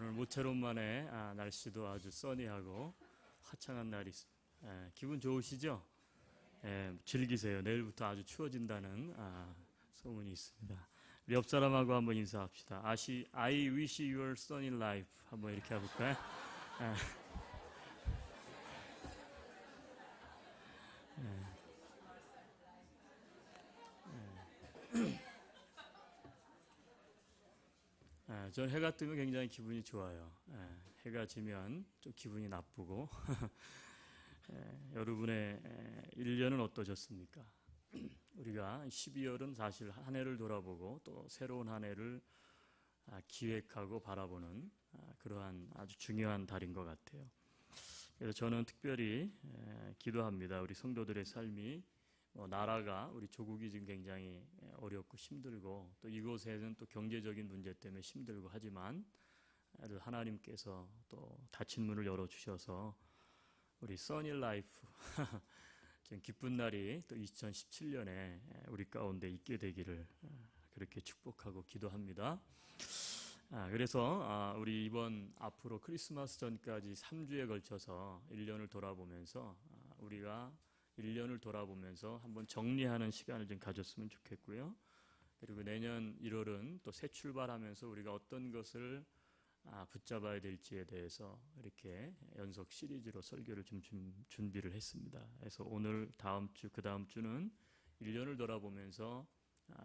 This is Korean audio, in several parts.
오늘 모처럼만에 날씨도 아주 써니하고 화창한 날이 있습니다. 기분 좋으시죠? 즐기세요. 내일부터 아주 추워진다는 소문이 있습니다. 우리 옆 사람하고 한번 인사합시다. I wish you were sunny life. 한번 이렇게 해볼까요? 전 해가 뜨면 굉장히 기분이 좋아요. 해가 지면 좀 기분이 나쁘고 여러분의 1년은 어떠셨습니까? 우리가 12월은 사실 한 해를 돌아보고 또 새로운 한 해를 기획하고 바라보는 그러한 아주 중요한 달인 것 같아요. 그래서 저는 특별히 기도합니다. 우리 성도들의 삶이 나라가 우리 조국이 지금 굉장히 어렵고 힘들고 또 이곳에는 또 경제적인 문제 때문에 힘들고 하지만 하나님께서 또 닫힌 문을 열어주셔서 우리 써니 라이프 지금 기쁜 날이 또 2017년에 우리 가운데 있게 되기를 그렇게 축복하고 기도합니다. 그래서 우리 이번 앞으로 크리스마스 전까지 3주에 걸쳐서 1년을 돌아보면서 우리가 1년을 돌아보면서 한번 정리하는 시간을 좀 가졌으면 좋겠고요. 그리고 내년 1월은 또 새 출발하면서 우리가 어떤 것을 붙잡아야 될지에 대해서 이렇게 연속 시리즈로 설교를 좀 준비를 했습니다. 그래서 오늘 다음 주, 그 다음 주는 1년을 돌아보면서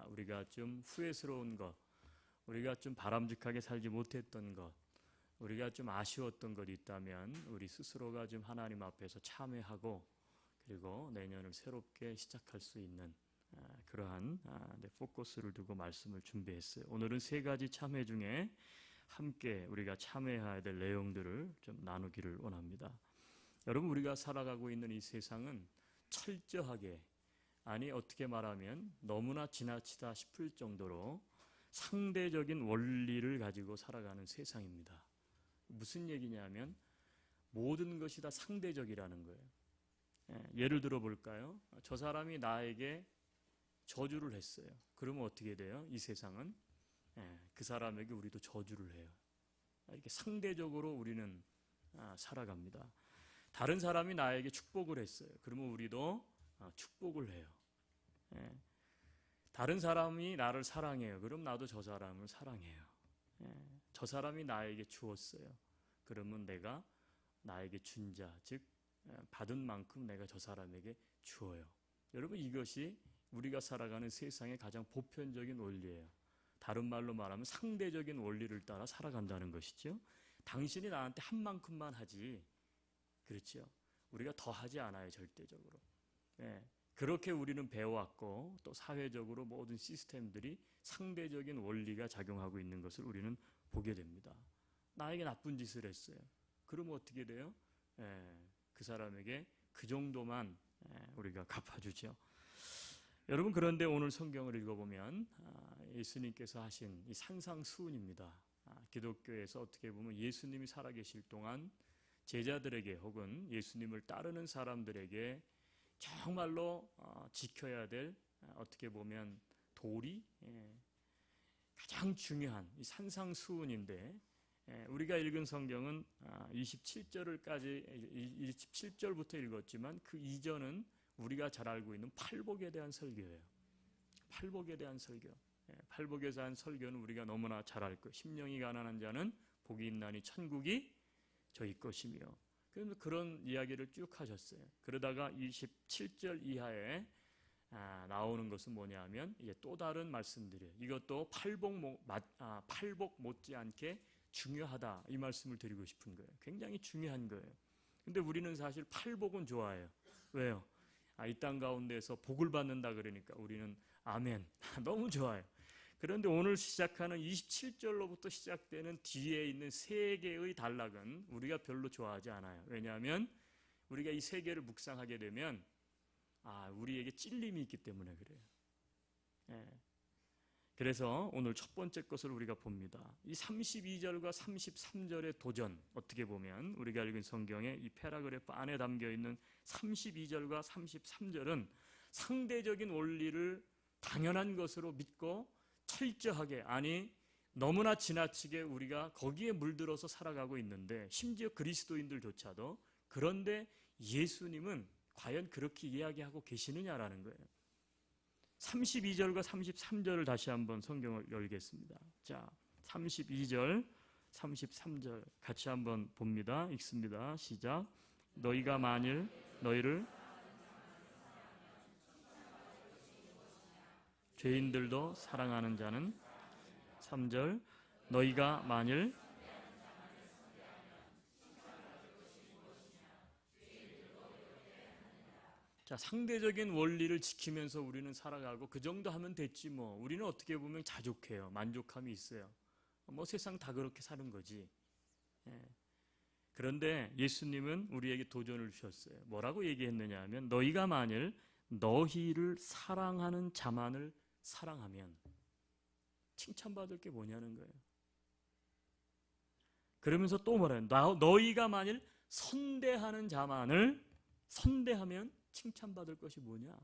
우리가 좀 후회스러운 것, 우리가 좀 바람직하게 살지 못했던 것, 우리가 좀 아쉬웠던 것이 있다면 우리 스스로가 좀 하나님 앞에서 참회하고 그리고 내년을 새롭게 시작할 수 있는 그러한 포커스를 두고 말씀을 준비했어요. 오늘은 세 가지 참회 중에 함께 우리가 참회해야 될 내용들을 좀 나누기를 원합니다. 여러분, 우리가 살아가고 있는 이 세상은 철저하게, 아니 어떻게 말하면 너무나 지나치다 싶을 정도로 상대적인 원리를 가지고 살아가는 세상입니다. 무슨 얘기냐면 모든 것이 다 상대적이라는 거예요. 예를 들어 볼까요? 저 사람이 나에게 저주를 했어요. 그러면 어떻게 돼요? 이 세상은 그 사람에게 우리도 저주를 해요. 이렇게 상대적으로 우리는 살아갑니다. 다른 사람이 나에게 축복을 했어요. 그러면 우리도 축복을 해요. 다른 사람이 나를 사랑해요. 그럼 나도 저 사람을 사랑해요. 저 사람이 나에게 주었어요. 그러면 내가 나에게 준 자, 즉 받은 만큼 내가 저 사람에게 주어요. 여러분, 이것이 우리가 살아가는 세상의 가장 보편적인 원리예요. 다른 말로 말하면 상대적인 원리를 따라 살아간다는 것이죠. 당신이 나한테 한 만큼만 하지, 그렇죠? 우리가 더 하지 않아요, 절대적으로. 그렇게 우리는 배워왔고 또 사회적으로 모든 시스템들이 상대적인 원리가 작용하고 있는 것을 우리는 보게 됩니다. 나에게 나쁜 짓을 했어요. 그러면 어떻게 돼요? 그 사람에게 그 정도만 우리가 갚아주죠. 여러분, 그런데 오늘 성경을 읽어보면 예수님께서 하신 이 산상수훈입니다. 기독교에서 어떻게 보면 예수님이 살아계실 동안 제자들에게 혹은 예수님을 따르는 사람들에게 정말로 지켜야 될 어떻게 보면 도리, 가장 중요한 이 산상수훈인데 우리가 읽은 성경은 27절부터 읽었지만 그 이전은 우리가 잘 알고 있는 팔복에 대한 설교예요. 팔복에 대한 설교. 팔복에 대한 설교는 우리가 너무나 잘 알 것. 심령이 가난한 자는 복이 있나니 천국이 저희 것이며. 그런 이야기를 쭉 하셨어요. 그러다가 27절 이하에 나오는 것은 뭐냐면 이제 또 다른 말씀들이에요. 이것도 팔복 못지않게 중요하다, 이 말씀을 드리고 싶은 거예요. 굉장히 중요한 거예요. 근데 우리는 사실 팔복은 좋아해요. 왜요? 이 땅 가운데서 복을 받는다 그러니까 우리는 아멘, 너무 좋아요. 그런데 오늘 시작하는 27절로부터 시작되는 뒤에 있는 세 개의 단락은 우리가 별로 좋아하지 않아요. 왜냐하면 우리가 이 세 개를 묵상하게 되면 우리에게 찔림이 있기 때문에 그래요. 그래서 오늘 첫 번째 것을 우리가 봅니다. 이 32절과 33절의 도전, 어떻게 보면 우리가 읽은 성경의 이 패러그래프 안에 담겨있는 32절과 33절은 상대적인 원리를 당연한 것으로 믿고 철저하게, 아니 너무나 지나치게 우리가 거기에 물들어서 살아가고 있는데, 심지어 그리스도인들조차도. 그런데 예수님은 과연 그렇게 이야기하고 계시느냐라는 거예요. 32절과 33절을 다시 한번 성경을 열겠습니다. 자, 32절, 33절 같이 한번 봅니다. 읽습니다. 시작. 너희가 만일 너희를 죄인들도 사랑하는 자는, 3절, 너희가 만일, 자, 상대적인 원리를 지키면서 우리는 살아가고 그 정도 하면 됐지 뭐. 우리는 어떻게 보면 자족해요. 만족함이 있어요. 뭐 세상 다 그렇게 사는 거지. 예. 그런데 예수님은 우리에게 도전을 주셨어요. 뭐라고 얘기했느냐 하면, 너희가 만일 너희를 사랑하는 자만을 사랑하면 칭찬받을 게 뭐냐는 거예요. 그러면서 또 뭐래요? 너희가 만일 선대하는 자만을 선대하면 칭찬받을 것이 뭐냐?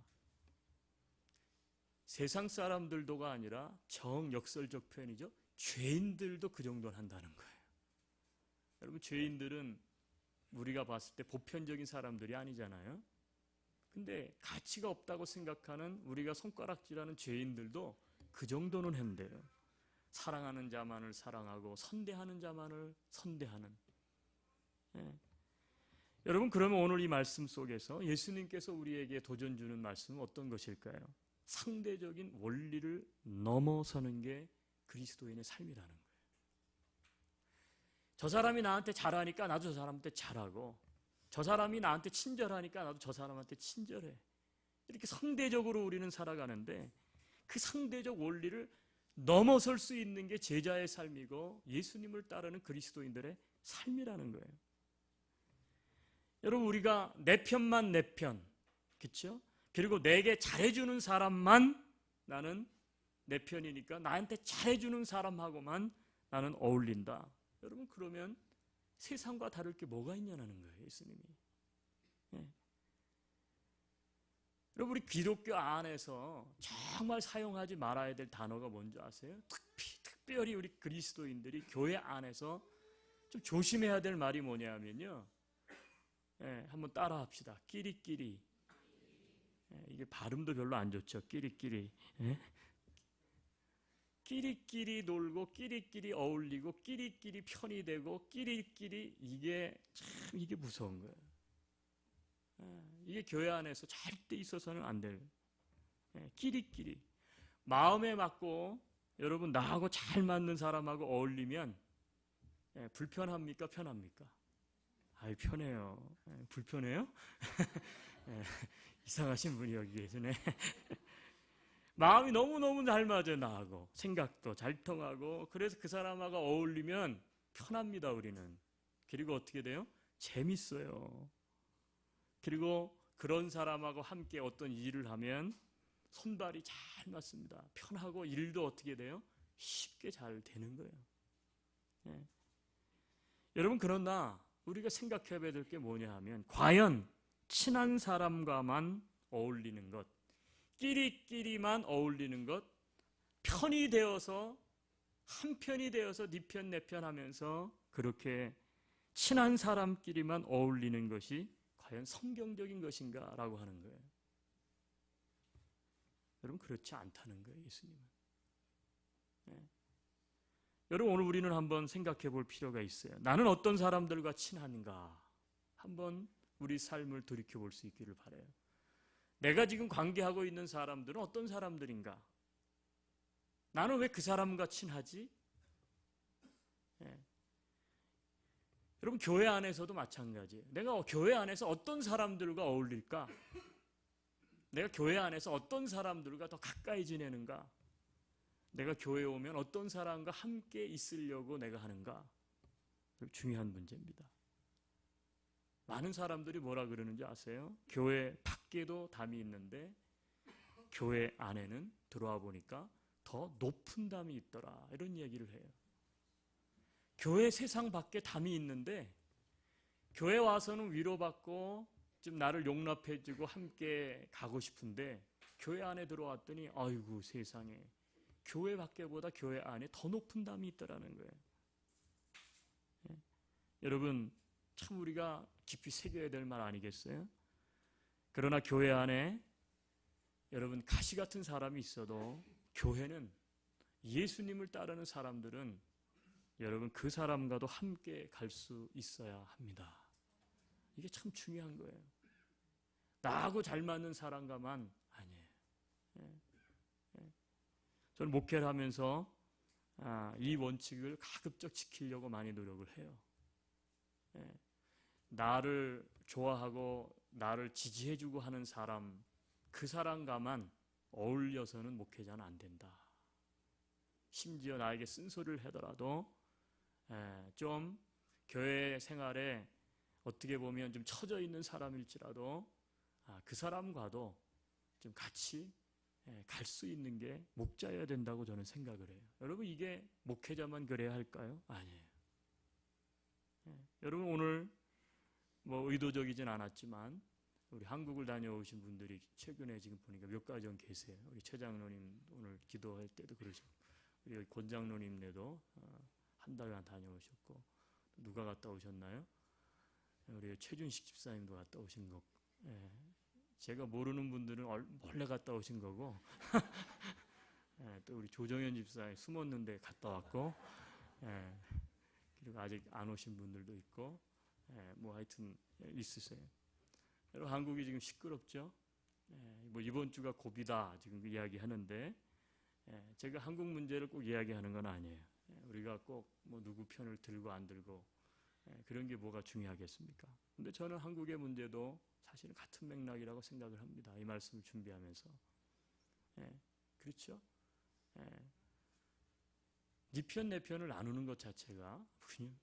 세상 사람들도가 아니라 정역설적 표현이죠. 죄인들도 그 정도는 한다는 거예요. 여러분, 죄인들은 우리가 봤을 때 보편적인 사람들이 아니잖아요. 근데 가치가 없다고 생각하는 우리가 손가락질하는 죄인들도 그 정도는 한대요. 사랑하는 자만을 사랑하고 선대하는 자만을 선대하는. 예. 여러분, 그러면 오늘 이 말씀 속에서 예수님께서 우리에게 도전 주는 말씀은 어떤 것일까요? 상대적인 원리를 넘어서는 게 그리스도인의 삶이라는 거예요. 저 사람이 나한테 잘하니까 나도 저 사람한테 잘하고, 저 사람이 나한테 친절하니까 나도 저 사람한테 친절해. 이렇게 상대적으로 우리는 살아가는데, 그 상대적 원리를 넘어설 수 있는 게 제자의 삶이고 예수님을 따르는 그리스도인들의 삶이라는 거예요. 여러분, 우리가 내 편만 내 편, 그렇죠? 그리고 내게 잘해주는 사람만 나는 내 편이니까 나한테 잘해주는 사람하고만 나는 어울린다. 여러분, 그러면 세상과 다를 게 뭐가 있냐는 거예요, 예수님이. 예. 여러분, 우리 기독교 안에서 정말 사용하지 말아야 될 단어가 뭔지 아세요? 특별히 우리 그리스도인들이 교회 안에서 좀 조심해야 될 말이 뭐냐면요. 예, 한번 따라 합시다. 끼리끼리. 예, 이게 발음도 별로 안 좋죠. 끼리끼리. 예? 끼리끼리 놀고 끼리끼리 어울리고 끼리끼리 편이 되고 끼리끼리, 이게 무서운 거예요. 예, 이게 교회 안에서 절대 있어서는 안 될. 예, 끼리끼리. 마음에 맞고 여러분 나하고 잘 맞는 사람하고 어울리면 예, 불편합니까? 편합니까? 아이, 편해요. 예, 불편해요? 예, 이상하신 분이 여기 계시네. 마음이 너무너무 잘 맞아요, 나하고. 생각도 잘 통하고. 그래서 그 사람하고 어울리면 편합니다, 우리는. 그리고 어떻게 돼요? 재밌어요. 그리고 그런 사람하고 함께 어떤 일을 하면 손발이 잘 맞습니다. 편하고 일도 어떻게 돼요? 쉽게 잘 되는 거예요. 예. 여러분, 그러나 우리가 생각해야 될 게 뭐냐 하면, 과연 친한 사람과만 어울리는 것, 끼리끼리만 어울리는 것, 편이 되어서 한 편이 되어서 네 편 내 편 하면서 그렇게 친한 사람끼리만 어울리는 것이 과연 성경적인 것인가 라고 하는 거예요. 여러분, 그렇지 않다는 거예요, 예수님은. 네. 여러분, 오늘 우리는 한번 생각해 볼 필요가 있어요. 나는 어떤 사람들과 친한가? 한번 우리 삶을 돌이켜 볼 수 있기를 바라요. 내가 지금 관계하고 있는 사람들은 어떤 사람들인가? 나는 왜 그 사람과 친하지? 네. 여러분, 교회 안에서도 마찬가지예요. 내가 교회 안에서 어떤 사람들과 어울릴까? 내가 교회 안에서 어떤 사람들과 더 가까이 지내는가? 내가 교회에 오면 어떤 사람과 함께 있으려고 내가 하는가? 중요한 문제입니다. 많은 사람들이 뭐라 그러는지 아세요? 교회 밖에도 담이 있는데 교회 안에는 들어와 보니까 더 높은 담이 있더라, 이런 얘기를 해요. 교회 세상 밖에 담이 있는데 교회 와서는 위로받고 좀 나를 용납해주고 함께 가고 싶은데 교회 안에 들어왔더니 아이고 세상에 교회 밖에보다 교회 안에 더 높은 담이 있더라는 거예요. 예. 여러분, 참 우리가 깊이 새겨야 될 말 아니겠어요? 그러나 교회 안에 여러분 가시 같은 사람이 있어도 교회는 예수님을 따르는 사람들은 여러분 그 사람과도 함께 갈 수 있어야 합니다. 이게 참 중요한 거예요. 나하고 잘 맞는 사람과만 아니에요. 예. 예. 저는 목회를 하면서 이 원칙을 가급적 지키려고 많이 노력을 해요. 예. 나를 좋아하고 나를 지지해주고 하는 사람, 그 사람과만 어울려서는 목회자는 안 된다. 심지어 나에게 쓴소리를 하더라도 좀 교회 생활에 어떻게 보면 좀 처져 있는 사람일지라도 그 사람과도 좀 같이 갈 수 있는 게 목자여야 된다고 저는 생각을 해요. 여러분, 이게 목회자만 그래야 할까요? 아니에요. 여러분, 오늘 뭐 의도적이진 않았지만 우리 한국을 다녀오신 분들이 최근에 지금 보니까 몇 가정 계세요. 우리 최 장로님 오늘 기도할 때도 그러셨고, 우리 권 장로님네도 한 달간 다녀오셨고, 누가 갔다 오셨나요? 우리 최준식 집사님도 갔다 오신 거고, 제가 모르는 분들은 몰래 갔다 오신 거고, 또 우리 조정현 집사님 숨었는데 갔다 왔고, 그리고 아직 안 오신 분들도 있고, 뭐 하여튼 있으세요. 여러분, 한국이 지금 시끄럽죠? 뭐 이번 주가 고비다 지금 이야기하는데, 제가 한국 문제를 꼭 이야기하는 건 아니에요. 우리가 꼭 뭐 누구 편을 들고 안 들고 그런 게 뭐가 중요하겠습니까? 근데 저는 한국의 문제도 사실은 같은 맥락이라고 생각을 합니다. 이 말씀을 준비하면서. 그렇죠? 네 편, 내 편을 나누는 것 자체가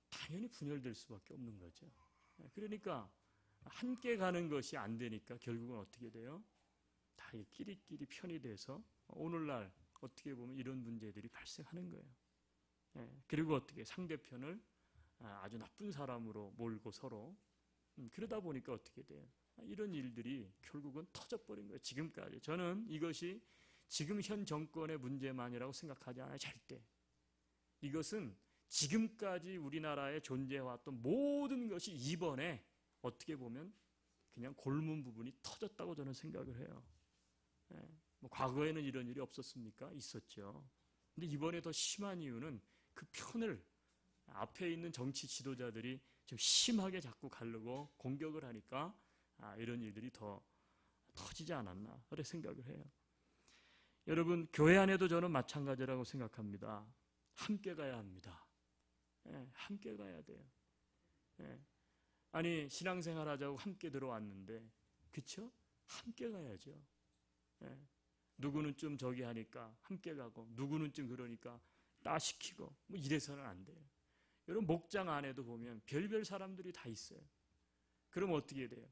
당연히 분열될 수밖에 없는 거죠. 그러니까 함께 가는 것이 안 되니까 결국은 어떻게 돼요? 다 끼리끼리 편이 돼서 오늘날 어떻게 보면 이런 문제들이 발생하는 거예요. 그리고 어떻게 상대편을 아주 나쁜 사람으로 몰고 서로 그러다 보니까 어떻게 돼요? 이런 일들이 결국은 터져버린 거예요. 지금까지. 저는 이것이 지금 현 정권의 문제만이라고 생각하지 않아요. 절대. 이것은 지금까지 우리나라에 존재해왔던 모든 것이 이번에 어떻게 보면 그냥 골문 부분이 터졌다고 저는 생각을 해요. 뭐 과거에는 이런 일이 없었습니까? 있었죠. 근데 이번에 더 심한 이유는 그 편을 앞에 있는 정치 지도자들이 좀 심하게 자꾸 가르고 공격을 하니까 이런 일들이 더 터지지 않았나 그렇게 생각을 해요. 여러분, 교회 안에도 저는 마찬가지라고 생각합니다. 함께 가야 합니다. 함께 가야 돼요. 아니, 신앙생활 하자고 함께 들어왔는데, 그쵸? 함께 가야죠. 누구는 좀 저기 하니까 함께 가고, 누구는 좀 그러니까 따시키고, 뭐 이래서는 안 돼요. 여러분, 목장 안에도 보면 별별 사람들이 다 있어요. 그럼 어떻게 돼요?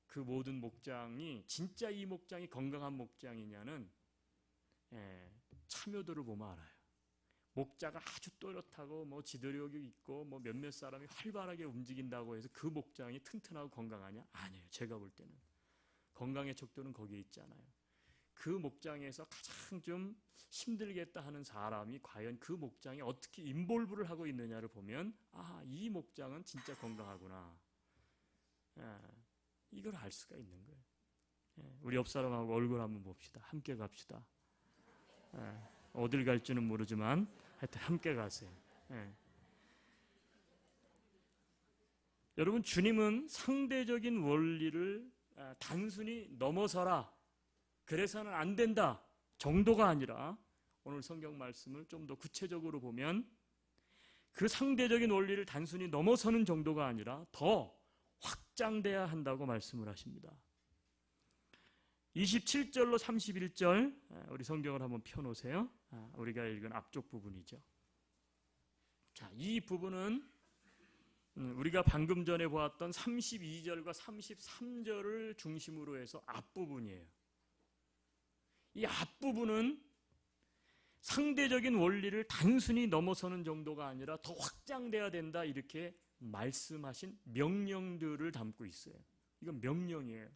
그 모든 목장이, 진짜 이 목장이 건강한 목장이냐는 참여도를 보면 알아요. 목자가 아주 또렷하고 뭐 지도력이 있고 뭐 몇몇 사람이 활발하게 움직인다고 해서 그 목장이 튼튼하고 건강하냐? 아니에요. 제가 볼 때는. 건강의 척도는 거기에 있잖아요. 그 목장에서 가장 좀 힘들겠다 하는 사람이 과연 그 목장에 어떻게 인볼브를 하고 있느냐를 보면 이 목장은 진짜 건강하구나. 이걸 알 수가 있는 거예요. 우리 옆 사람하고 얼굴 한번 봅시다. 함께 갑시다. 어딜 갈지는 모르지만 하여튼 함께 가세요. 여러분, 주님은 상대적인 원리를 단순히 넘어서라, 그래서는 안 된다 정도가 아니라, 오늘 성경 말씀을 좀 더 구체적으로 보면 그 상대적인 원리를 단순히 넘어서는 정도가 아니라 더 확장돼야 한다고 말씀을 하십니다. 27절로 31절 우리 성경을 한번 펴놓으세요. 우리가 읽은 앞쪽 부분이죠. 자, 이 부분은 우리가 방금 전에 보았던 32절과 33절을 중심으로 해서 앞부분이에요. 이 앞부분은 상대적인 원리를 단순히 넘어서는 정도가 아니라 더 확장돼야 된다, 이렇게 말씀하신 명령들을 담고 있어요. 이건 명령이에요.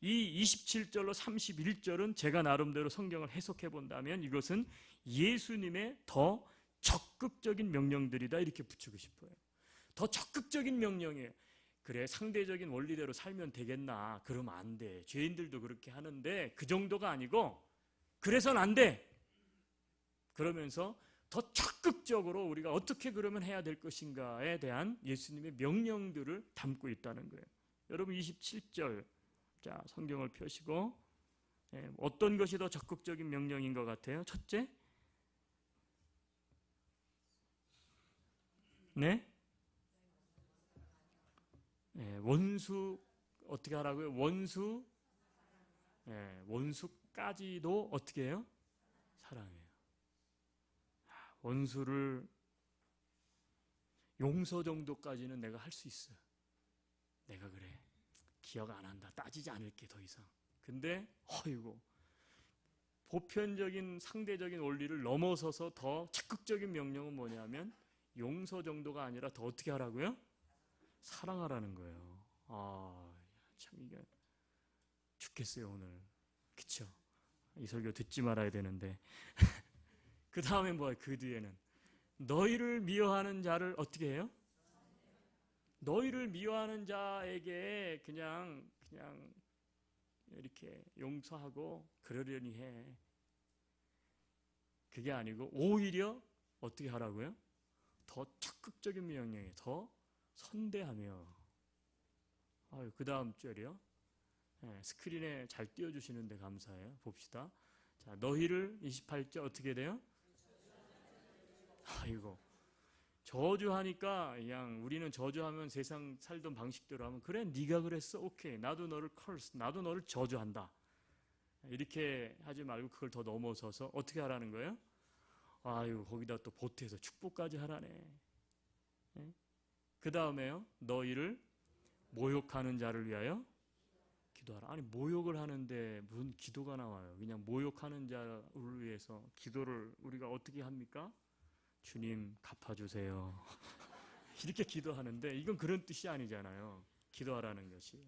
이 27절로 31절은 제가 나름대로 성경을 해석해 본다면 이것은 예수님의 더 적극적인 명령들이다 이렇게 붙이고 싶어요. 더 적극적인 명령이에요. 그래, 상대적인 원리대로 살면 되겠나? 그러면 안 돼. 죄인들도 그렇게 하는데 그 정도가 아니고 그래서는 안 돼. 그러면서 더 적극적으로 우리가 어떻게 그러면 해야 될 것인가에 대한 예수님의 명령들을 담고 있다는 거예요. 여러분 27절 자 성경을 펴시고 어떤 것이 더 적극적인 명령인 것 같아요? 첫째, 네? 원수 어떻게 하라고요? 원수까지도 어떻게 해요? 사랑해요. 원수를 용서 정도까지는 내가 할 수 있어요. 내가 그래. 기억 안 한다. 따지지 않을게 더 이상. 근데 어이고 보편적인 상대적인 원리를 넘어서서 더 적극적인 명령은 뭐냐면 용서 정도가 아니라 더 어떻게 하라고요? 사랑하라는 거예요. 참 이게 죽겠어요 오늘. 그쵸? 이 설교 듣지 말아야 되는데 그 다음에 뭐야? 그 뒤에는 너희를 미워하는 자를 어떻게 해요? 너희를 미워하는 자에게 그냥 이렇게 용서하고 그러려니 해. 그게 아니고 오히려 어떻게 하라고요? 더 적극적인 명령이에요. 더 선대하며. 그 다음 절이요. 스크린에 잘 띄워주시는데 감사해요. 봅시다. 자, 너희를 28절 어떻게 돼요? 아이고. 저주하니까 그냥 우리는 저주하면 세상 살던 방식대로 하면 그래 네가 그랬어 오케이 나도 너를 나도 너를 저주한다 이렇게 하지 말고 그걸 더 넘어서서 어떻게 하라는 거예요? 아유 거기다 또 보태서 축복까지 하라네. 그 다음에요 너희를 모욕하는 자를 위하여 기도하라. 아니 모욕을 하는데 무슨 기도가 나와요? 그냥 모욕하는 자를 위해서 기도를 우리가 어떻게 합니까? 주님 갚아주세요. 이렇게 기도하는데 이건 그런 뜻이 아니잖아요. 기도하라는 것이.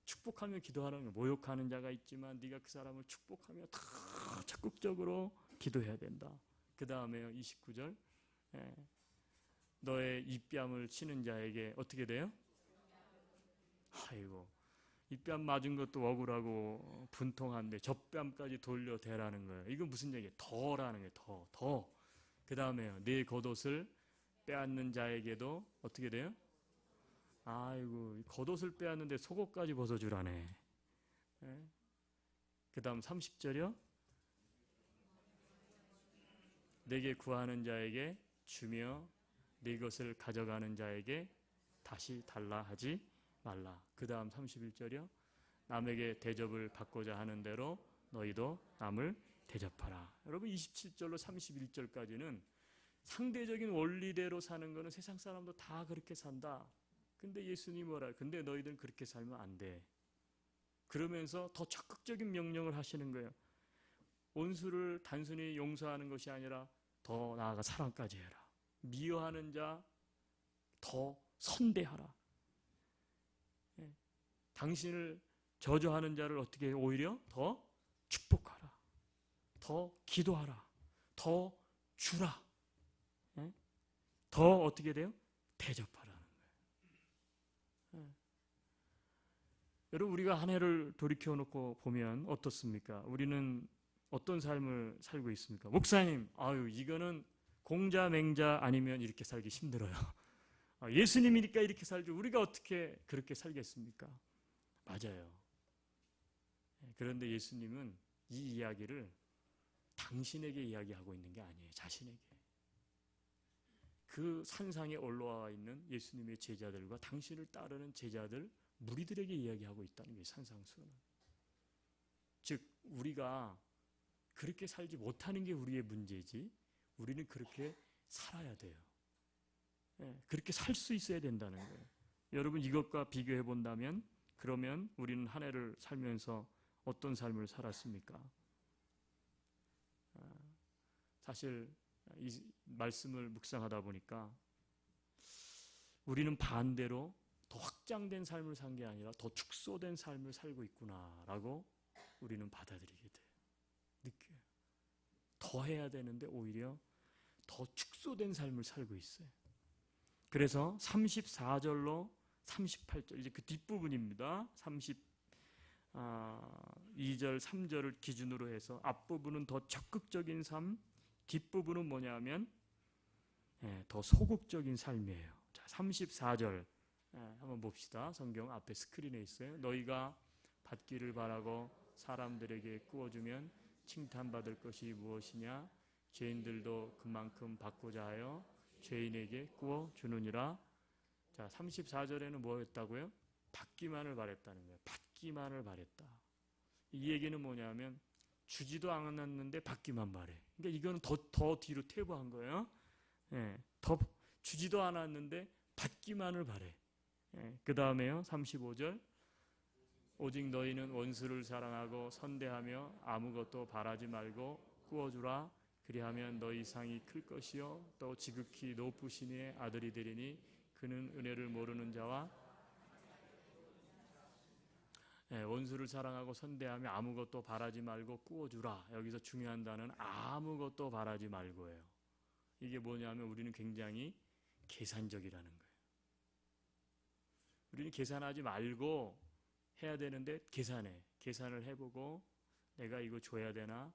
축복하며 기도하라는 거. 모욕하는 자가 있지만 네가 그 사람을 축복하며 더 적극적으로 기도해야 된다. 그 다음에요. 29절 너의 입뺨을 치는 자에게 어떻게 돼요? 아이고 입뺨 맞은 것도 억울하고 분통한데 젖뺨까지 돌려대라는 거예요. 이건 무슨 얘기예요? 더라는 거예요. 더. 그 다음에요. 네 겉옷을 빼앗는 자에게도 어떻게 돼요? 아이고 겉옷을 빼앗는데 속옷까지 벗어주라네. 그 다음 30절이요. 내게 구하는 자에게 주며 네 것을 가져가는 자에게 다시 달라 하지 말라. 그 다음 31절이요. 남에게 대접을 받고자 하는 대로 너희도 남을 대접하라. 여러분 27절로 31절까지는 상대적인 원리대로 사는 거는 세상 사람도 다 그렇게 산다. 근데 예수님이 뭐라? 근데 너희들은 그렇게 살면 안 돼. 그러면서 더 적극적인 명령을 하시는 거예요. 원수를 단순히 용서하는 것이 아니라 더 나아가 사랑까지 해라. 미워하는 자 더 선대하라. 당신을 저주하는 자를 어떻게 해요? 오히려 더 축복하라. 더 기도하라. 더 주라. 더 어떻게 돼요? 대접하라는 거예요. 여러분 우리가 한 해를 돌이켜놓고 보면 어떻습니까? 우리는 어떤 삶을 살고 있습니까? 목사님, 이거는 공자 맹자 아니면 이렇게 살기 힘들어요. 예수님이니까 이렇게 살죠. 우리가 어떻게 그렇게 살겠습니까? 맞아요. 그런데 예수님은 이 이야기를 당신에게 이야기하고 있는 게 아니에요. 자신에게. 그 산상에 올라와 있는 예수님의 제자들과 당신을 따르는 제자들, 무리들에게 이야기하고 있다는 게 산상수훈은. 즉 우리가 그렇게 살지 못하는 게 우리의 문제지 우리는 그렇게 살아야 돼요. 그렇게 살 수 있어야 된다는 거예요. 여러분 이것과 비교해 본다면 그러면 우리는 한 해를 살면서 어떤 삶을 살았습니까? 사실 이 말씀을 묵상하다 보니까 우리는 반대로 더 확장된 삶을 산 게 아니라 더 축소된 삶을 살고 있구나라고 우리는 받아들이게 돼요. 느껴요. 더 해야 되는데 오히려 더 축소된 삶을 살고 있어요. 그래서 34절로 38절, 이제 그 뒷부분입니다. 2절, 3절을 기준으로 해서 앞부분은 더 적극적인 삶, 뒷부분은 뭐냐면 더 소극적인 삶이에요. 자, 34절 한번 봅시다. 성경 앞에 스크린에 있어요. 너희가 받기를 바라고 사람들에게 구워주면 칭찬받을 것이 무엇이냐? 죄인들도 그만큼 받고자 하여 죄인에게 구워주느니라. 자, 34절에는 뭐였다고요? 받기만을 바랬다는 거예요. 받기만을 바랬다. 이 얘기는 뭐냐면 주지도 않았는데 받기만 바래. 그러니까 이거는 더 뒤로 퇴보한 거예요. 더 주지도 않았는데 받기만을 바래. 그 다음에요. 35절. 오직 너희는 원수를 사랑하고 선대하며 아무것도 바라지 말고 구워주라. 그리하면 너희 상이 클 것이요 또 지극히 높으신 이의 아들이 되리니 그는 은혜를 모르는 자와 원수를 사랑하고 선대하며 아무것도 바라지 말고 구워주라. 여기서 중요한 단어는 아무것도 바라지 말고예요. 이게 뭐냐면 우리는 굉장히 계산적이라는 거예요. 우리는 계산하지 말고 해야 되는데 계산을 해보고 내가 이거 줘야 되나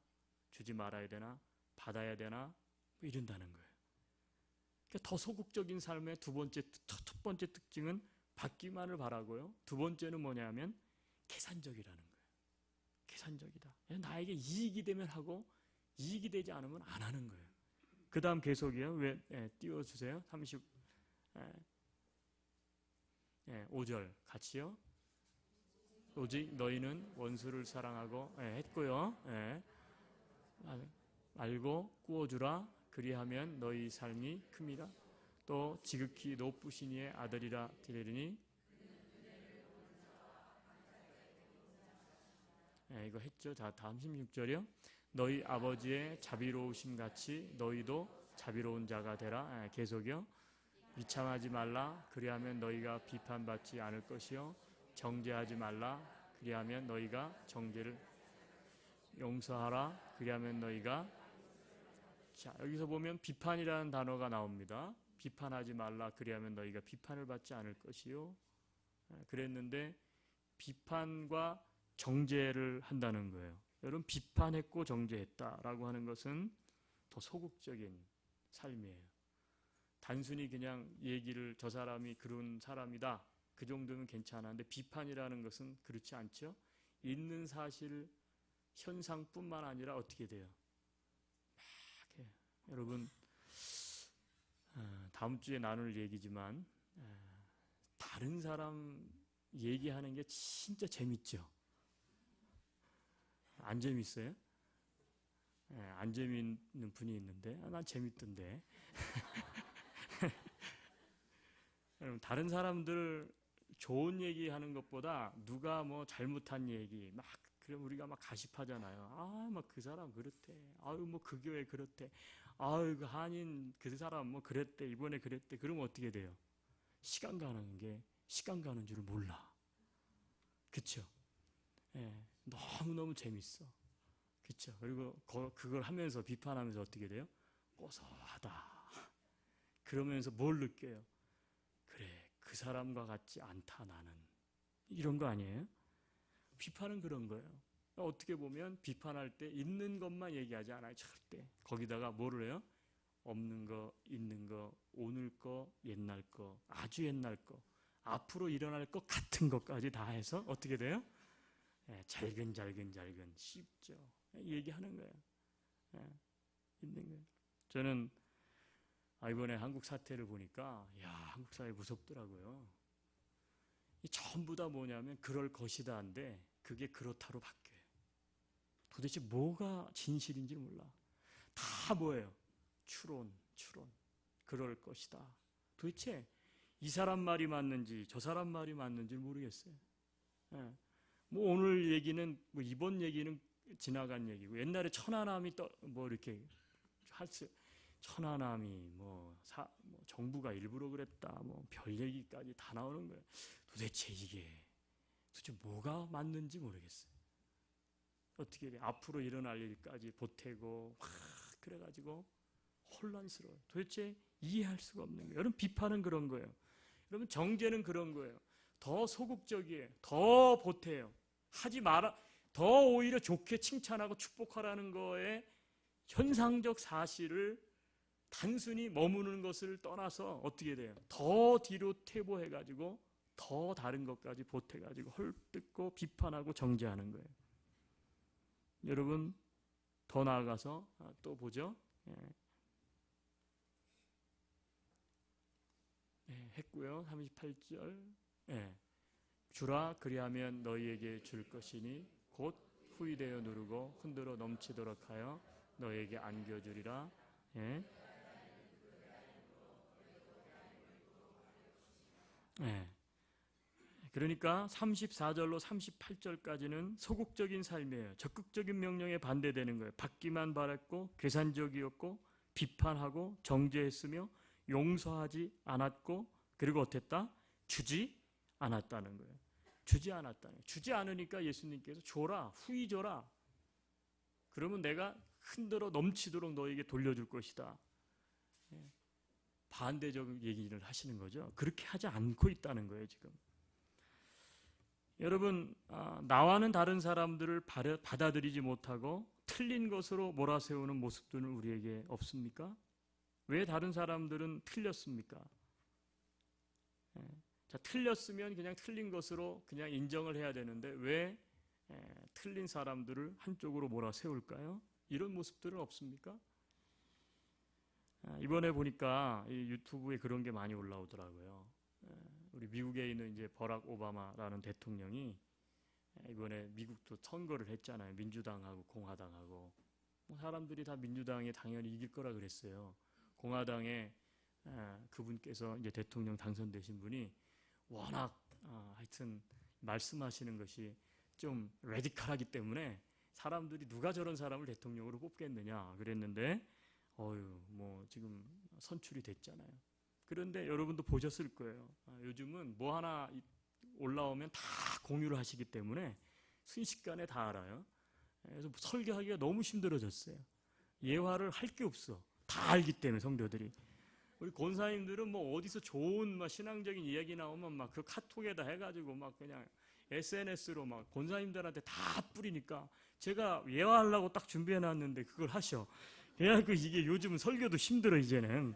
주지 말아야 되나 받아야 되나 뭐 이런다는 거예요. 그러니까 더 소극적인 삶의 첫 번째 특징은 받기만을 바라고요. 두 번째는 뭐냐면 계산적이라는 거예요. 계산적이다. 나에게 이익이 되면 하고 이익이 되지 않으면 안 하는 거예요. 그 다음 계속이요. 띄워주세요. 5절 같이요. 오직 너희는 원수를 사랑하고 했고요. 알고 구워주라. 그리하면 너희 삶이 큽니다. 또 지극히 높으신 이의 아들이라 되리니. 이거 했죠. 자, 다음 16절이요. 너희 아버지의 자비로우심 같이 너희도 자비로운 자가 되라. 계속이요. 비참하지 말라. 그리하면 너희가 비판받지 않을 것이요. 정죄하지 말라. 그리하면 너희가 정죄를 용서하라. 그리하면 너희가. 자, 여기서 보면 비판이라는 단어가 나옵니다. 비판하지 말라. 그리하면 너희가 비판을 받지 않을 것이요. 그랬는데 비판과 정죄를 한다는 거예요. 여러분, 비판했고 정죄했다라고 하는 것은 더 소극적인 삶이에요. 단순히 그냥 얘기를 저 사람이 그런 사람이다. 그 정도면 괜찮은데 비판이라는 것은 그렇지 않죠. 있는 사실 현상뿐만 아니라 어떻게 돼요? 막 해요. 여러분, 다음 주에 나눌 얘기지만 다른 사람 얘기하는 게 진짜 재밌죠. 안 재밌어요? 안 재밌는 분이 있는데 난 재밌던데. 여러분, 다른 사람들 좋은 얘기하는 것보다 누가 뭐 잘못한 얘기 막 그럼 우리가 막 가십하잖아요. 아, 막 그 사람 그렇대. 아유, 뭐 그 교회 그렇대. 아유, 그 한인 그 사람 뭐 그랬대. 이번에 그랬대. 그러면 어떻게 돼요? 시간 가는 줄 몰라. 그쵸? 너무너무 재밌어. 그쵸? 그리고 그걸 하면서 비판하면서 어떻게 돼요? 고소하다. 그러면서 뭘 느껴요? 그래, 그 사람과 같지 않다 나는. 이런 거 아니에요? 비판은 그런 거예요. 어떻게 보면 비판할 때 있는 것만 얘기하지 않아요. 절대. 거기다가 뭐를 해요? 없는 거, 있는 거, 오늘 거, 옛날 거, 아주 옛날 거, 앞으로 일어날 것 같은 것까지 다 해서 어떻게 돼요? 잘근 쉽죠. 얘기하는 거예요. 있는 거예요. 저는 이번에 한국 사태를 보니까 한국 사회 무섭더라고요. 전부 다 뭐냐면 그럴 것이다인데 그게 그렇다로 바뀌어요. 도대체 뭐가 진실인지 몰라. 다 뭐예요? 추론. 그럴 것이다. 도대체 이 사람 말이 맞는지 저 사람 말이 맞는지 모르겠어요. 뭐 오늘 얘기는 뭐 이번 얘기는 지나간 얘기고 옛날에 천하남이 뭐 이렇게 천하남이 정부가 일부러 그랬다, 뭐 별 얘기까지 다 나오는 거예요. 도대체 뭐가 맞는지 모르겠어요. 어떻게 돼? 앞으로 일어날 일까지 보태고 막 그래가지고 혼란스러워요. 도대체 이해할 수가 없는 거예요. 여러분, 비판은 그런 거예요. 여러분, 정죄는 그런 거예요. 더 소극적이에요. 더 보태요. 하지 마라. 더 오히려 좋게 칭찬하고 축복하라는 거에 현상적 사실을 단순히 머무는 것을 떠나서 어떻게 돼요? 더 뒤로 퇴보해가지고 더 다른 것까지 보태가지고 헐뜯고 비판하고 정죄하는 거예요. 여러분, 더 나아가서 또 보죠. 했고요. 38절. 주라, 그리하면 너희에게 줄 것이니 곧 후이되어 누르고 흔들어 넘치도록 하여 너희에게 안겨주리라. 그러니까 34절로 38절까지는 소극적인 삶이에요. 적극적인 명령에 반대되는 거예요. 받기만 바랐고 계산적이었고 비판하고 정죄했으며 용서하지 않았고, 그리고 어땠다? 주지 않았다는 거예요. 주지 않았다는 거예요. 주지 않으니까 예수님께서 줘라, 후히 줘라. 그러면 내가 흔들어 넘치도록 너에게 돌려줄 것이다. 반대적 얘기를 하시는 거죠. 그렇게 하지 않고 있다는 거예요, 지금. 여러분, 나와는 다른 사람들을 받아들이지 못하고 틀린 것으로 몰아세우는 모습들은 우리에게 없습니까? 왜 다른 사람들은 틀렸습니까? 자, 틀렸으면 그냥 틀린 것으로 그냥 인정을 해야 되는데 왜 틀린 사람들을 한쪽으로 몰아세울까요? 이런 모습들은 없습니까? 이번에 보니까 이 유튜브에 그런 게 많이 올라오더라고요. 우리 미국에 있는 이제 버락 오바마라는 대통령이 이번에 미국도 선거를 했잖아요. 민주당하고 공화당하고. 사람들이 다 민주당이 당연히 이길 거라 그랬어요. 공화당에 그분께서 이제 대통령 당선되신 분이 워낙 하여튼 말씀하시는 것이 좀 레디컬하기 때문에 사람들이 누가 저런 사람을 대통령으로 뽑겠느냐 그랬는데 뭐 지금 선출이 됐잖아요. 그런데 여러분도 보셨을 거예요. 요즘은 뭐 하나 올라오면 다 공유를 하시기 때문에 순식간에 다 알아요. 그래서 설교하기가 너무 힘들어졌어요. 예화를 할 게 없어. 다 알기 때문에 성도들이. 우리 권사님들은 뭐 어디서 좋은 막 신앙적인 이야기 나오면 막 그 카톡에다 해가지고 막 그냥 SNS로 막 권사님들한테 다 뿌리니까 제가 예화하려고 딱 준비해놨는데 그걸 하셔. 그래갖고 이게 요즘은 설교도 힘들어 이제는.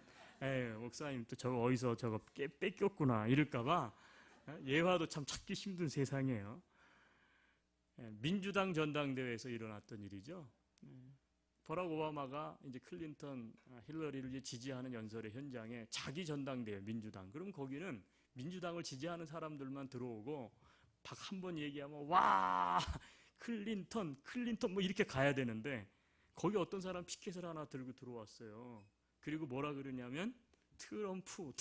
목사님 또 저거 어디서 저거 뺏겼구나 이럴까봐 예화도 참 찾기 힘든 세상이에요. 민주당 전당대회에서 일어났던 일이죠. 버락 오바마가 이제 클린턴, 힐러리를 지지하는 연설의 현장에 자기 전당대회 민주당. 그럼 거기는 민주당을 지지하는 사람들만 들어오고 박 한 번 얘기하면 와 클린턴 뭐 이렇게 가야 되는데 거기 어떤 사람 피켓을 하나 들고 들어왔어요. 그리고 뭐라 그러냐면 트럼프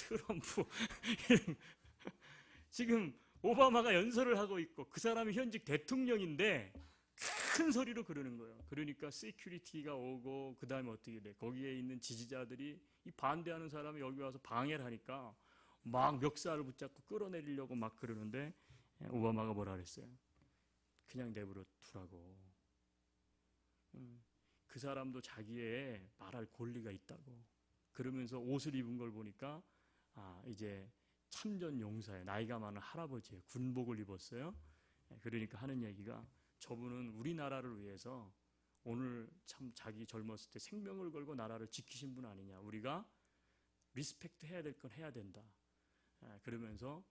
지금 오바마가 연설을 하고 있고 그 사람이 현직 대통령인데 큰 소리로 그러는 거예요. 그러니까 시큐리티가 오고 그 다음에 어떻게 돼? 거기에 있는 지지자들이 이 반대하는 사람이 여기 와서 방해를 하니까 막 멱살을 붙잡고 끌어내리려고 막 그러는데 오바마가 뭐라 그랬어요? 그냥 내버려 두라고. 그 사람도 자기의 말할 권리가 있다고. 그러면서 옷을 입은 걸 보니까 이제 참전 용사예요. 나이가 많은 할아버지예요. 군복을 입었어요. 그러니까 하는 얘기가 저분은 우리나라를 위해서 오늘 참 자기 젊었을 때 생명을 걸고 나라를 지키신 분 아니냐. 우리가 리스펙트 해야 될 건 해야 된다. 그러면서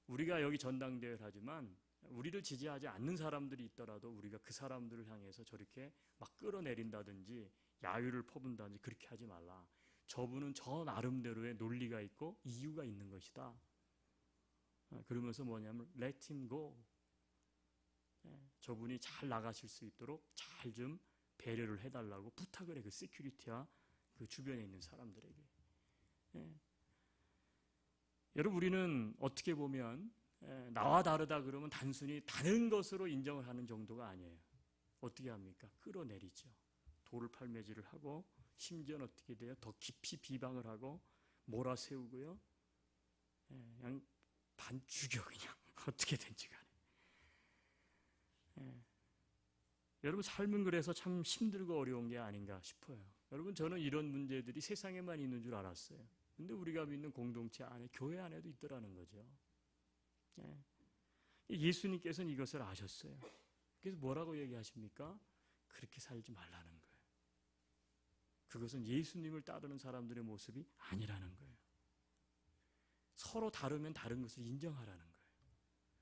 우리가 여기 전당대회를 하지만 우리를 지지하지 않는 사람들이 있더라도 우리가 그 사람들을 향해서 저렇게 막 끌어내린다든지 야유를 퍼붓는다든지 그렇게 하지 말라. 저분은 저 나름대로의 논리가 있고 이유가 있는 것이다. 그러면서 뭐냐면 let him go. 저분이 잘 나가실 수 있도록 잘 좀 배려를 해달라고 부탁을 해. 그 시큐리티와 그 주변에 있는 사람들에게. 여러분, 우리는 어떻게 보면 나와 다르다 그러면 단순히 다른 것으로 인정을 하는 정도가 아니에요. 어떻게 합니까? 끌어내리죠. 돌을 팔매질을 하고 심지어는 어떻게 돼요? 더 깊이 비방을 하고 몰아세우고요. 그냥 반 죽여 그냥 어떻게 된지 간에. 여러분 삶은 그래서 참 힘들고 어려운 게 아닌가 싶어요. 여러분 저는 이런 문제들이 세상에만 있는 줄 알았어요. 근데 우리가 믿는 공동체 안에 교회 안에도 있더라는 거죠. 예수님께서는 이것을 아셨어요. 그래서 뭐라고 얘기하십니까? 그렇게 살지 말라는 거예요. 그것은 예수님을 따르는 사람들의 모습이 아니라는 거예요. 서로 다르면 다른 것을 인정하라는 거예요.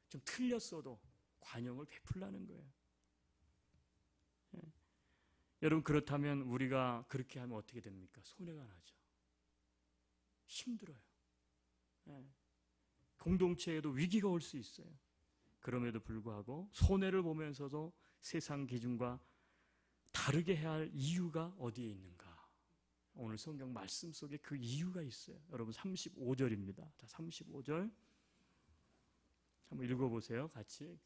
좀 틀렸어도 관용을 베풀라는 거예요. 여러분 그렇다면 우리가 그렇게 하면 어떻게 됩니까? 손해가 나죠. 힘들어요. 공동체에도 위기가 올 수 있어요. 그럼에도 불구하고 손해를 보면서도 세상 기준과 다르게 해야 할 이유가 어디에 있는가? 오늘 성경 말씀 속에 그 이유가 있어요. 여러분 35절입니다. 자, 35절 한번 읽어보세요. 같이.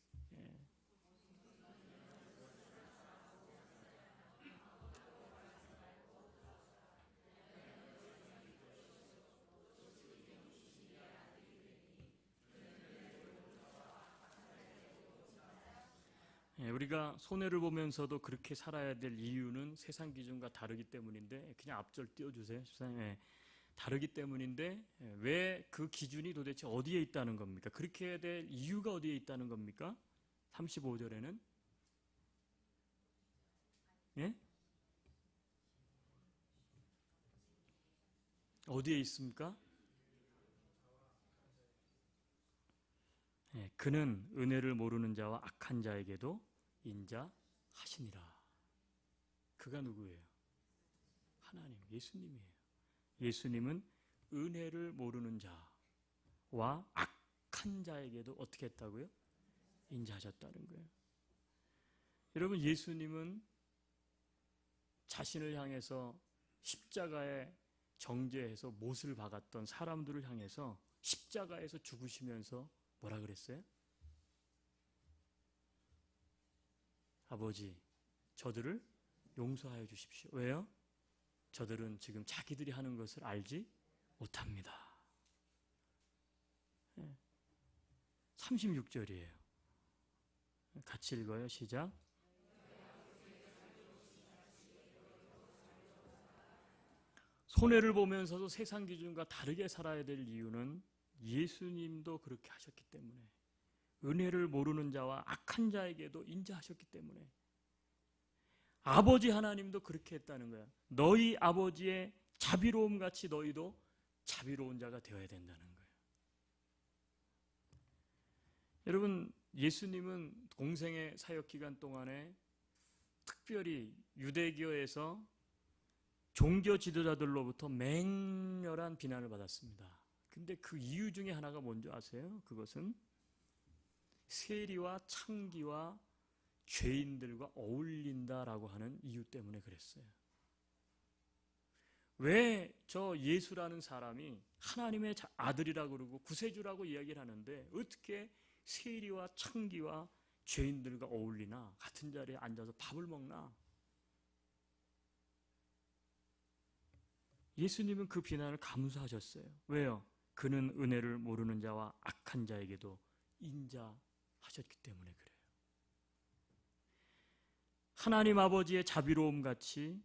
우리가 손해를 보면서도 그렇게 살아야 될 이유는 세상 기준과 다르기 때문인데, 그냥 앞절 띄워주세요. 다르기 때문인데 왜 그 기준이 도대체 어디에 있다는 겁니까? 그렇게 해야 될 이유가 어디에 있다는 겁니까? 35절에는 어디에 있습니까? 그는 은혜를 모르는 자와 악한 자에게도 인자하시니라. 그가 누구예요? 하나님, 예수님이에요. 예수님은 은혜를 모르는 자와 악한 자에게도 어떻게 했다고요? 인자하셨다는 거예요. 여러분 예수님은 자신을 향해서 십자가에 정죄해서 못을 박았던 사람들을 향해서 십자가에서 죽으시면서 뭐라 그랬어요? 아버지, 저들을 용서하여 주십시오. 왜요? 저들은 지금 자기들이 하는 것을 알지 못합니다. 36절이에요. 같이 읽어요. 시작. 손해를 보면서도 세상 기준과 다르게 살아야 될 이유는 예수님도 그렇게 하셨기 때문에, 은혜를 모르는 자와 악한 자에게도 인자하셨기 때문에, 아버지 하나님도 그렇게 했다는 거야. 너희 아버지의 자비로움 같이 너희도 자비로운 자가 되어야 된다는 거예요. 여러분 예수님은 공생의 사역 기간 동안에 특별히 유대교에서 종교 지도자들로부터 맹렬한 비난을 받았습니다. 근데 그 이유 중에 하나가 뭔지 아세요? 그것은 세리와 창기와 죄인들과 어울린다라고 하는 이유 때문에 그랬어요. 왜 저 예수라는 사람이 하나님의 아들이라고 그러고 구세주라고 이야기를 하는데 어떻게 세리와 창기와 죄인들과 어울리나? 같은 자리에 앉아서 밥을 먹나? 예수님은 그 비난을 감수하셨어요. 왜요? 그는 은혜를 모르는 자와 악한 자에게도 인자하셨기 때문에 그래요. 하나님 아버지의 자비로움 같이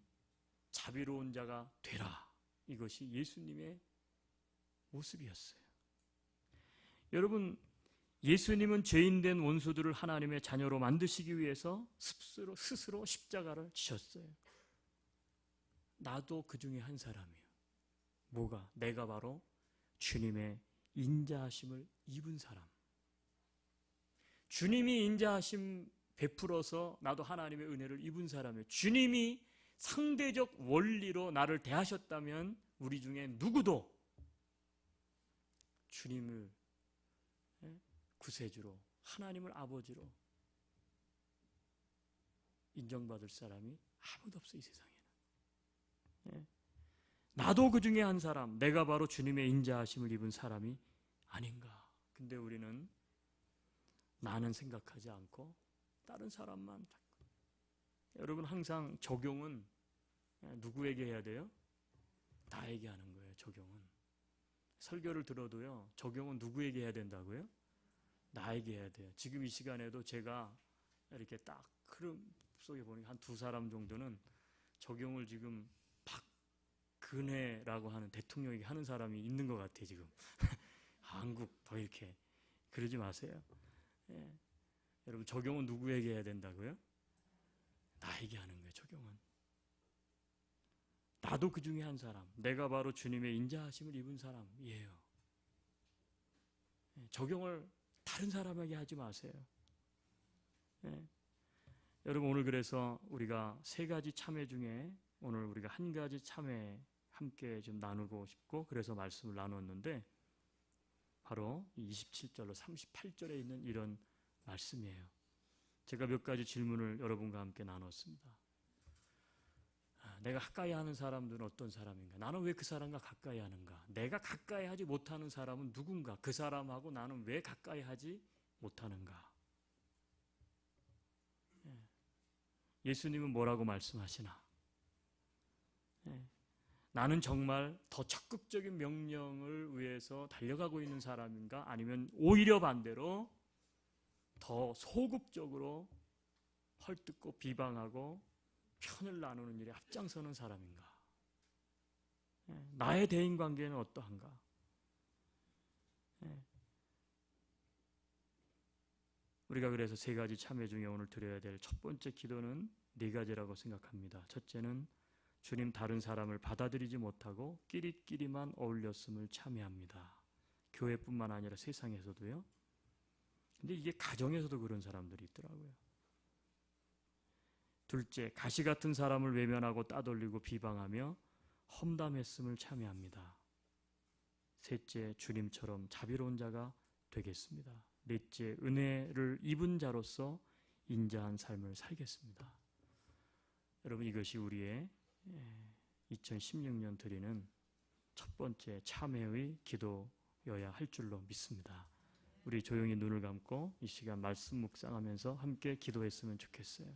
자비로운 자가 되라. 이것이 예수님의 모습이었어요. 여러분, 예수님은 죄인된 원수들을 하나님의 자녀로 만드시기 위해서 스스로 십자가를 지셨어요. 나도 그 중에 한 사람이에요. 뭐가? 내가 바로 주님의 인자하심을 입은 사람. 주님이 인자하심 베풀어서 나도 하나님의 은혜를 입은 사람이에요. 주님이 상대적 원리로 나를 대하셨다면 우리 중에 누구도 주님을 구세주로, 하나님을 아버지로 인정받을 사람이 아무도 없어요, 이 세상에는. 나도 그 중에 한 사람, 내가 바로 주님의 인자하심을 입은 사람이 아닌가. 근데 우리는 나는 생각하지 않고 다른 사람만. 여러분 항상 적용은 누구에게 해야 돼요? 나에게 하는 거예요, 적용은. 설교를 들어도요, 적용은 누구에게 해야 된다고요? 나에게 해야 돼요. 지금 이 시간에도 제가 이렇게 딱 흐름 속에 보니 한 두 사람 정도는 적용을 지금 박근혜라고 하는 대통령에게 하는 사람이 있는 것 같아요, 지금. 한국 더 이렇게. 그러지 마세요. 예. 여러분, 적용은 누구에게 해야 된다고요? 나에게 하는 거예요, 적용은. 나도 그 중에 한 사람. 내가 바로 주님의 인자하심을 입은 사람이에요. 예. 적용을 다른 사람에게 하지 마세요. 예. 여러분, 오늘 그래서 우리가 세 가지 참회 중에 오늘 우리가 한 가지 참회 함께 좀 나누고 싶고, 그래서 말씀을 나눴는데 바로 27절로 38절에 있는 이런 말씀이에요. 제가 몇 가지 질문을 여러분과 함께 나눴습니다. 내가 가까이 하는 사람들은 어떤 사람인가? 나는 왜 그 사람과 가까이 하는가? 내가 가까이 하지 못하는 사람은 누군가? 그 사람하고 나는 왜 가까이 하지 못하는가? 예수님은 뭐라고 말씀하시나? 나는 정말 더 적극적인 명령을 위해서 달려가고 있는 사람인가? 아니면 오히려 반대로 더 소극적으로 헐뜯고 비방하고 편을 나누는 일에 앞장서는 사람인가? 나의 대인관계는 어떠한가? 우리가 그래서 세 가지 참회 중에 오늘 드려야 될 첫 번째 기도는 네 가지라고 생각합니다. 첫째는 주님 다른 사람을 받아들이지 못하고 끼리끼리만 어울렸음을 참회합니다. 교회뿐만 아니라 세상에서도요. 근데 이게 가정에서도 그런 사람들이 있더라고요. 둘째, 가시 같은 사람을 외면하고 따돌리고 비방하며 험담했음을 참회합니다. 셋째, 주님처럼 자비로운 자가 되겠습니다. 넷째, 은혜를 입은 자로서 인자한 삶을 살겠습니다. 여러분, 이것이 우리의 2016년 드리는 첫 번째 참회의 기도여야 할 줄로 믿습니다. 우리 조용히 눈을 감고 이 시간 말씀 묵상하면서 함께 기도했으면 좋겠어요.